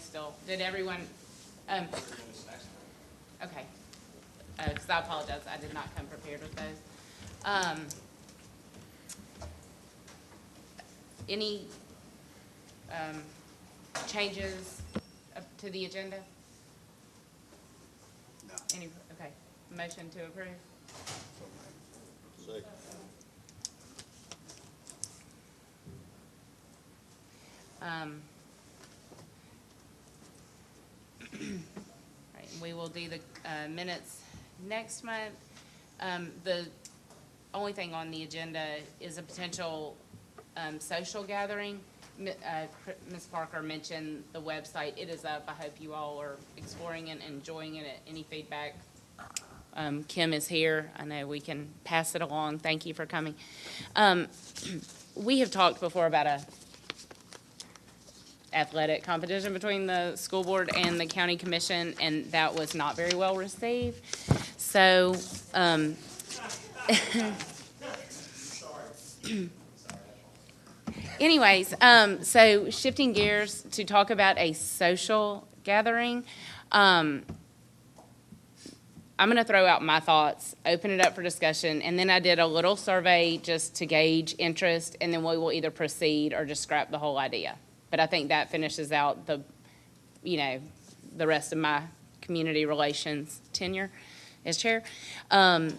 still, did everyone, okay. Because I apologize, I did not come prepared with those. Any changes to the agenda? No. Any, okay, motion to approve? Second. Right, we will do the minutes next month. The only thing on the agenda is a potential social gathering. Ms. Parker mentioned the website. It is up. I hope you all are exploring it and enjoying it. Any feedback? Kim is here. I know we can pass it along. Thank you for coming. We have talked before about a athletic competition between the school board and the county commission, and that was not very well received. So, anyways, so shifting gears to talk about a social gathering, I'm going to throw out my thoughts, open it up for discussion, and then I did a little survey just to gauge interest, and then we will either proceed or just scrap the whole idea. But I think that finishes out the, the rest of my community relations tenure as chair. So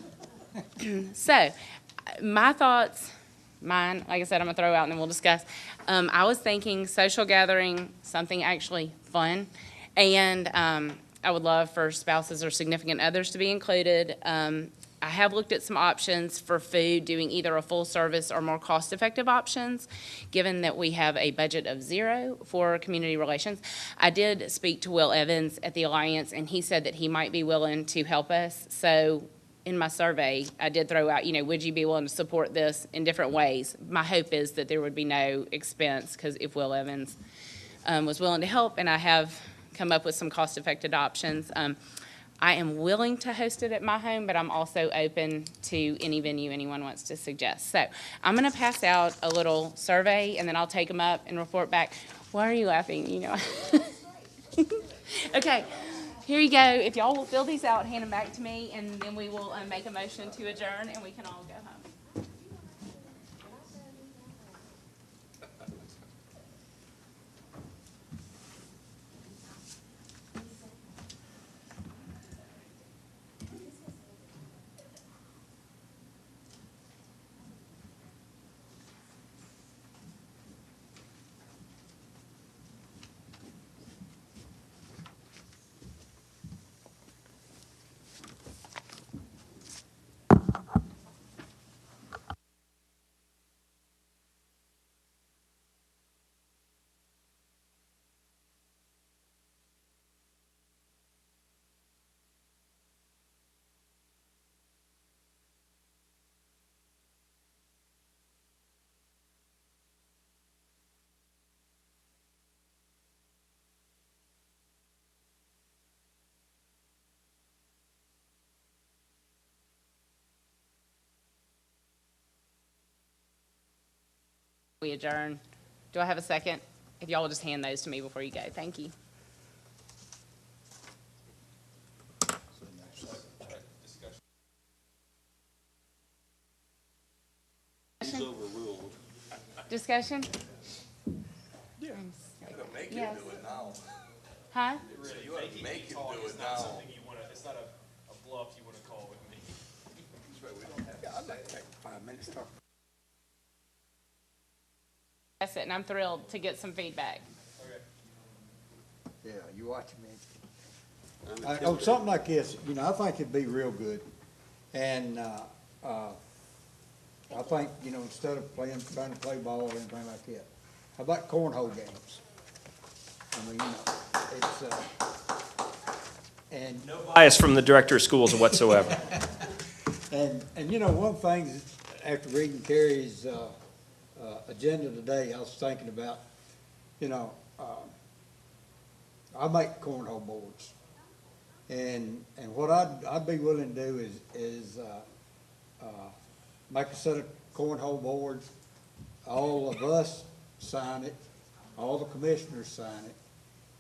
my thoughts, like I said, I'm going to throw out and then we'll discuss. I was thinking social gathering, something actually fun, and I would love for spouses or significant others to be included. I have looked at some options for food, doing either a full service or more cost-effective options, given that we have a budget of $0 for community relations. I did speak to Will Evans at the Alliance, and he said that he might be willing to help us. So in my survey, I did throw out, would you be willing to support this in different ways? My hope is that there would be no expense, because if Will Evans was willing to help, and I have come up with some cost-effective options. I am willing to host it at my home, but I'm also open to any venue anyone wants to suggest. So I'm going to pass out a little survey, and then I'll take them up and report back. Why are you laughing? Okay, here you go. If y'all will fill these out, hand them back to me, and then we will make a motion to adjourn, and we can all go home. We adjourn. Do I have a second? If y'all will just hand those to me before you go. Thank you. He's overruled. Discussion? Yeah. You gotta make him Yes. do it now. Huh? You gotta make him do it now. It's not a bluff you wanna call with me. That's right, we don't have to I'd like to take 5 minutes to talk. That's it, and I'm thrilled to get some feedback. Okay. Yeah, you watching me. On something like this, I think it'd be real good. And, I think, instead of trying to play ball or anything like that, how about cornhole games? I mean, it's, and. No bias from the director of schools whatsoever. And one thing, after reading Carrie's, agenda today, I was thinking about, I make cornhole boards. And what I'd be willing to do is make a set of cornhole boards. All of us sign it, all the commissioners sign it,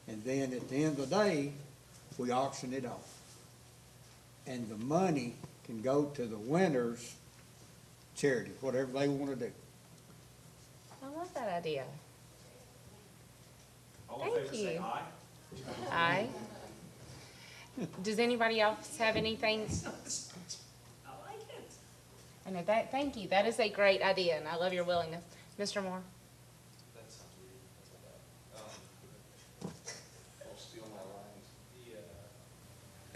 And then at the end of the day, we auction it off. And the money can go to the winner's charity, whatever they wanna do. I love that idea. All in favor, say aye. Aye. Does anybody else have anything? I like it. I know that, thank you. That is a great idea, and I love your willingness. Mr. Moore? That sounds weird. Steal my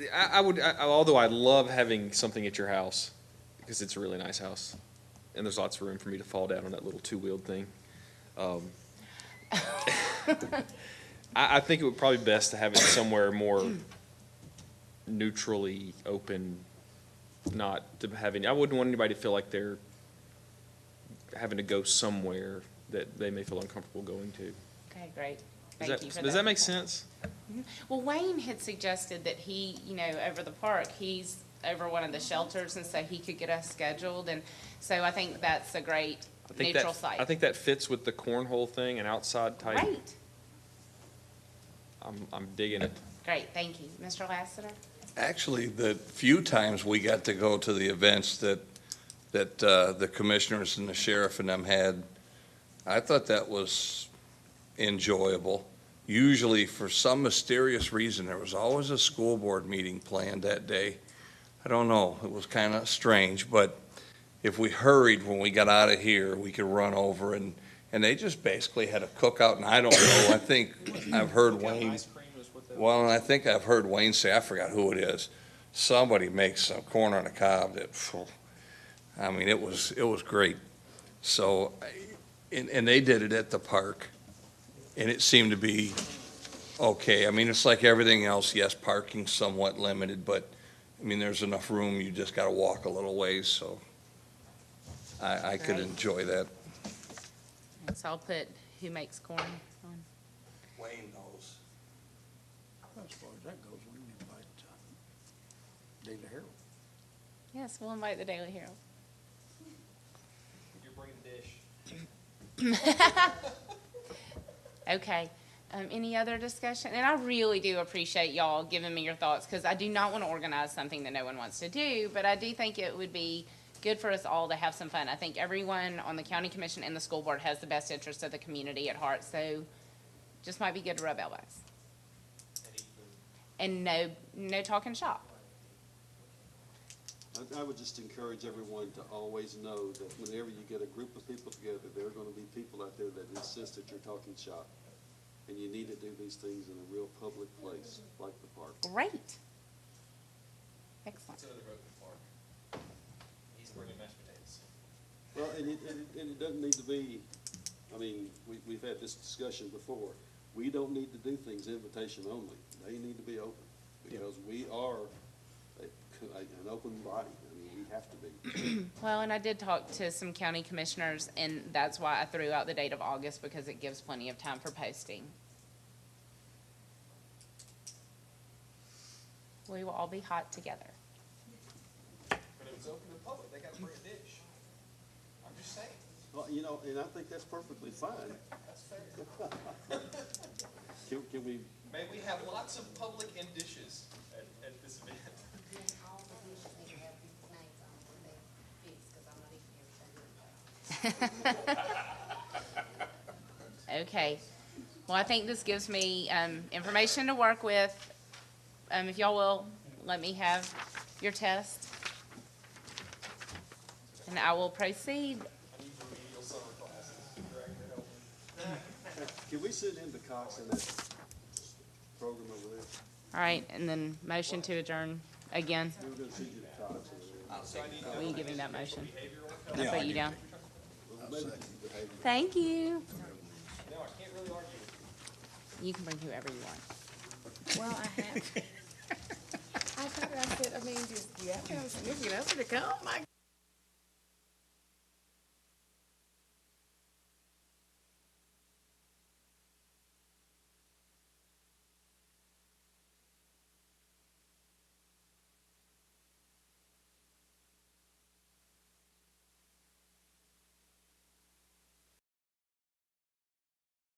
lines. I would, although I love having something at your house, because it's a really nice house, and there's lots of room for me to fall down on that little two-wheeled thing. I think it would probably be best to have it somewhere more neutrally open, not to having, I wouldn't want anybody to feel like they're having to go somewhere that they may feel uncomfortable going to. Okay, great. Does Thank that, you for does that make sense? Well, Wayne had suggested that he, over the park, he's over one of the shelters, and so he could get us scheduled, and so I think that's a great I think neutral that, site. I think that fits with the cornhole thing and outside type. Great, I'm digging it. great, thank you. Mr. Lassiter? Actually, the few times we got to go to the events that the commissioners and the sheriff and them had, I thought that was enjoyable. Usually, for some mysterious reason, there was always a school board meeting planned that day. I don't know, it was kind of strange, but if we hurried when we got out of here, we could run over, and they just basically had a cookout, and I don't know, I think I've heard Wayne, well, and I think I've heard Wayne say, I forgot who it is, somebody makes some corn on the cob that, I mean, it was great. So, and they did it at the park, and it seemed to be okay. I mean, it's like everything else, yes, parking's somewhat limited, but, I mean, there's enough room, you just gotta walk a little ways, so I could Great. enjoy that. So I'll put who makes corn on. Wayne knows. As far as that goes, we can invite, Daily Herald. Yes, we'll invite the Daily Herald. You're bringing the dish. Okay, any other discussion? And I really do appreciate y'all giving me your thoughts, because I do not want to organize something that no one wants to do, but I do think it would be good for us all to have some fun. I think everyone on the county commission and the school board has the best interest of the community at heart, so just might be good to rub elbows. And no talking shop. I would just encourage everyone to always know that whenever you get a group of people together, there are gonna be people out there that insist that you're talking shop. And you need to do these things in a real public place, like the park. Great. Excellent. That's another vote in the park. He's bringing mashed potatoes. Well, and it doesn't need to be, I mean, we've had this discussion before. We don't need to do things invitation only. They need to be open, because we are an open body. I mean, we have to be. Well, and I did talk to some county commissioners, and that's why I threw out the date of August, because it gives plenty of time for posting. We will all be hot together. But if it's open to the public, they gotta bring a dish. I'm just saying. Well, and I think that's perfectly fine. That's fair. Can we, May we have lots of public and dishes at this event. And all the dishes need to have people's names on them when they fix, because I'm not eating everything. Okay. Well, I think this gives me information to work with. If y'all will, let me have your test. And I will proceed. can we send him to Cox in that program over there? All right, and then motion to adjourn again. We were gonna send you to Cox over there. Will you give me that motion? Yeah, I'll put you down. Maybe behavior. Thank you. No, I can't really argue. You can bring whoever you want. Well, I have. I thought I said, I mean, just, you have to have a significant other to come, my